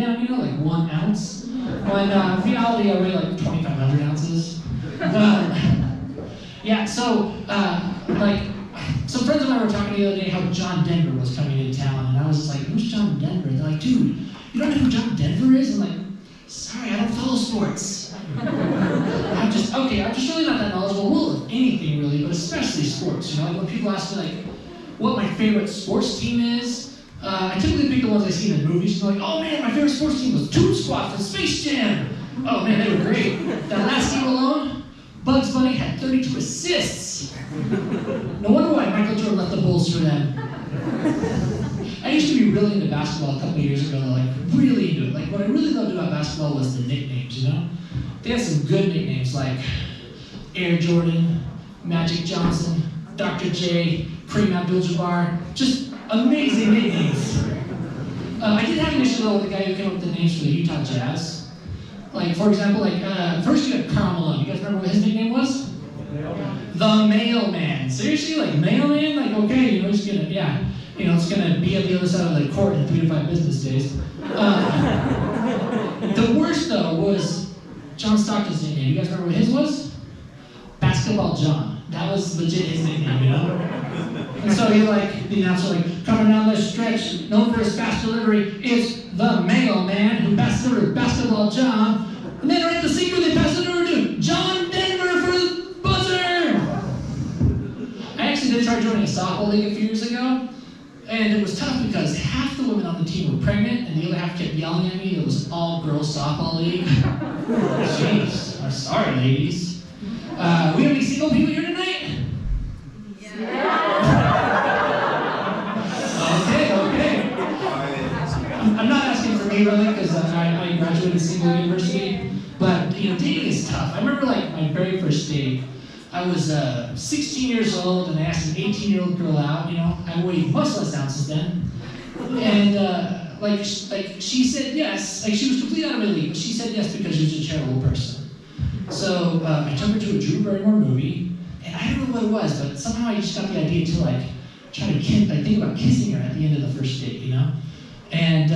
kilogram, you know, like 1 ounce. When in reality, I weigh like 2,500 ounces. Yeah, so some friends of mine were talking the other day how John Denver was coming into town, and I was just like, who's John Denver? They're like, dude, you don't know who John Denver is? I'm like, sorry, I don't follow sports. I'm just really not that knowledgeable, well, of anything really, but especially sports, you know? Like when people ask me like, what my favorite sports team is, I typically pick the ones I see in the movies, and they're like, oh man, my favorite sports team was Toon Squad from Space Jam. Oh man, they were great. That last game alone, Bugs Bunny had 32 assists. No wonder why Michael Jordan left the Bulls for them. I used to be really into basketball a couple of years ago, like really into it. Like what I really loved about basketball was the nicknames, you know? They had some good nicknames like Air Jordan, Magic Johnson, Dr. J, Kareem Abdul-Jabbar, just amazing nicknames. I did have an issue though with the guy who came up with the names for the Utah Jazz. Like for example, first you had Karl Malone. You guys remember what his nickname was? The Mailman. Seriously, like Mailman? Like okay, you know, he's gonna, yeah. You know, it's gonna be at the other side of the court in 3 to 5 business days. The worst though was John Stockton's nickname. You guys remember what his was? Basketball John. That was legit his nickname, you know? And so he the announcer coming down this stretch, known for his fast delivery, is the Mailman who passed it over to Basketball John. And then right at the sinker, they passed it over to John Denver for the buzzer! I actually did try joining a softball league a few years ago. And it was tough because half the women on the team were pregnant and the other half kept yelling at me. It was all-girls softball league. Jeez, I'm sorry, ladies. We have any single people here tonight? Yeah. Okay. I'm not asking for me really because I graduated single university. But you know, dating is tough. I remember my very first date. I was 16 years old, and I asked an 18-year-old girl out. You know, I weighed much less ounces then, and she said yes. Like she was completely out of my league, but she said yes because she was a charitable person. So I took her to a Drew Barrymore movie, and I don't know what it was, but somehow I just got the idea to try to think about kissing her at the end of the first date. You know, and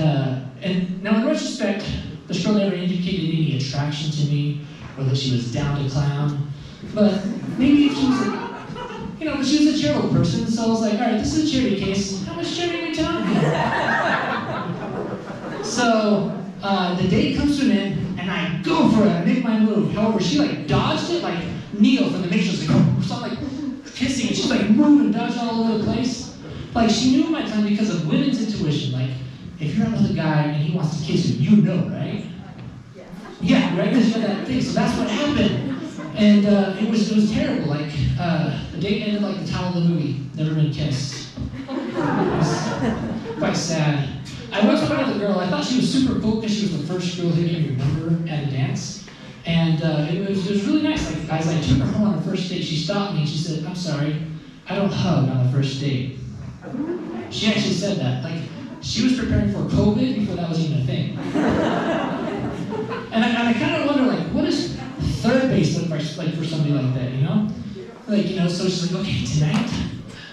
now in retrospect, this girl never indicated any attraction to me, or that she was down to clown. But maybe if she was but she was a charitable person, so I was like, all right, this is a charity case. How much charity are we talking? So the date comes to an end, and I go for it. I make my move. However, she dodged it like Neil from the Matrix. Kissing, and she's moving, dodging all over the place. She knew my time because of women's intuition. If you're out with a guy and he wants to kiss you, you know, right? Yeah, right? Because you have that thing. So that's what happened. And it was terrible. The date ended like the title of the movie, Never Been Kissed. It was quite sad. I once went out with a girl. I thought she was super cool because she was the first girl who gave me a number at a dance. And it was really nice. As I took her home on the first date, she stopped me and she said, I'm sorry, I don't hug on the first date. She actually said that. She was preparing for COVID before that was even a thing. And I kind of wonder, what is third base look like for somebody like that, you know? So she's like, okay, tonight,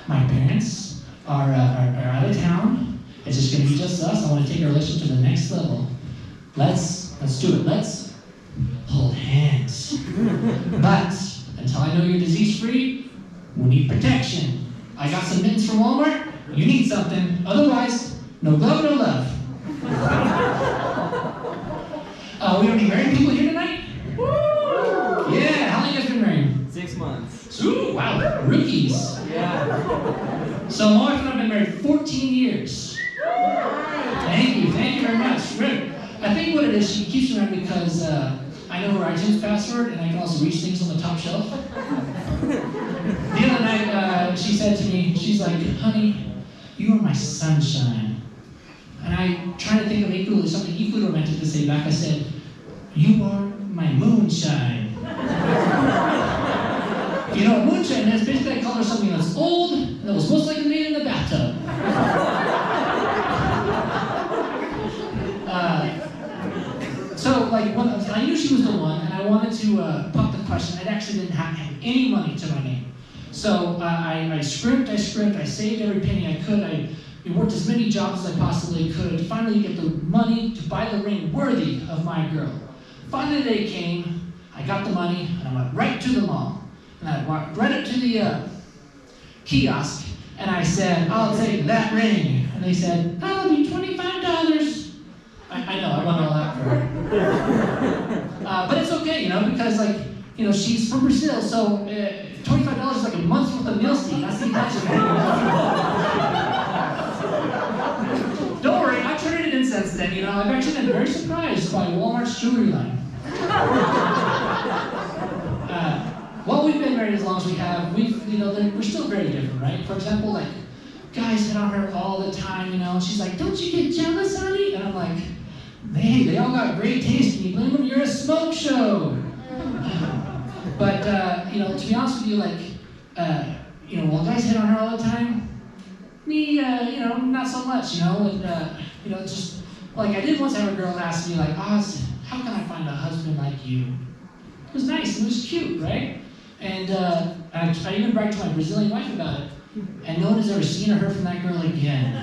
my parents are out of town. It's just gonna be just us. I want to take our relationship to the next level. Let's do it. Let's hold hands. But until I know you're disease-free, we need protection. I got some mittens from Walmart. You need something. Otherwise, no glove, no love. We don't need married people here tonight? Woo! Yeah, how long you guys been married? 6 months. Ooh, wow, rookies. Yeah. So my wife and I have been married 14 years. Thank you very much. I think what it is, she keeps me around because I know her iTunes password and I can also reach things on the top shelf. The other night, she said to me, she's like, honey, you are my sunshine. And I tried to think of something equally romantic to say back. I said, you are my moonshine. You know, moonshine is basically I call her something that's old and that was most likely made in the bathtub. I knew she was the one, and I wanted to pump the question. I actually didn't have any money to my name. So I scrimped, I saved every penny I could. I worked as many jobs as I possibly could to finally get the money to buy the ring worthy of my girl. Finally, the day came. I got the money, and I went right to the mall. And I walked right up to the kiosk, and I said, "I'll take that ring." And they said, "That'll be $25. I know, I won all that for her. But it's okay, because she's from Brazil, so $25 is like a month's worth of meal steak. That's the Don't worry, I turned it in since then, I've actually been very surprised by Walmart's jewelry line. Well, we've been married as long as we have. We're still very different, right? For example, guys hit on her all the time, and she's like, "Don't you get jealous, honey?" And I'm like, "Hey, they all got great taste. Can you blame them? You're a smoke show." But, to be honest with you, while guys hit on her all the time, me, not so much, it's just, I did once have a girl ask me, "Oz, how can I find a husband like you?" It was nice, it was cute, right? And I even bragged to my Brazilian wife about it. And no one has ever seen or heard from that girl again.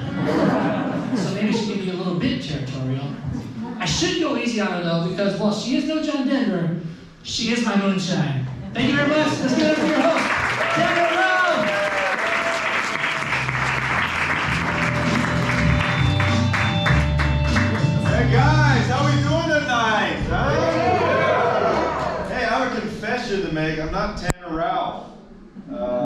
So maybe she can be a little bit territorial. I should go easy on her though, because while she is no John Denver, she is my moonshine. Thank you very much. Let's give it up for your host.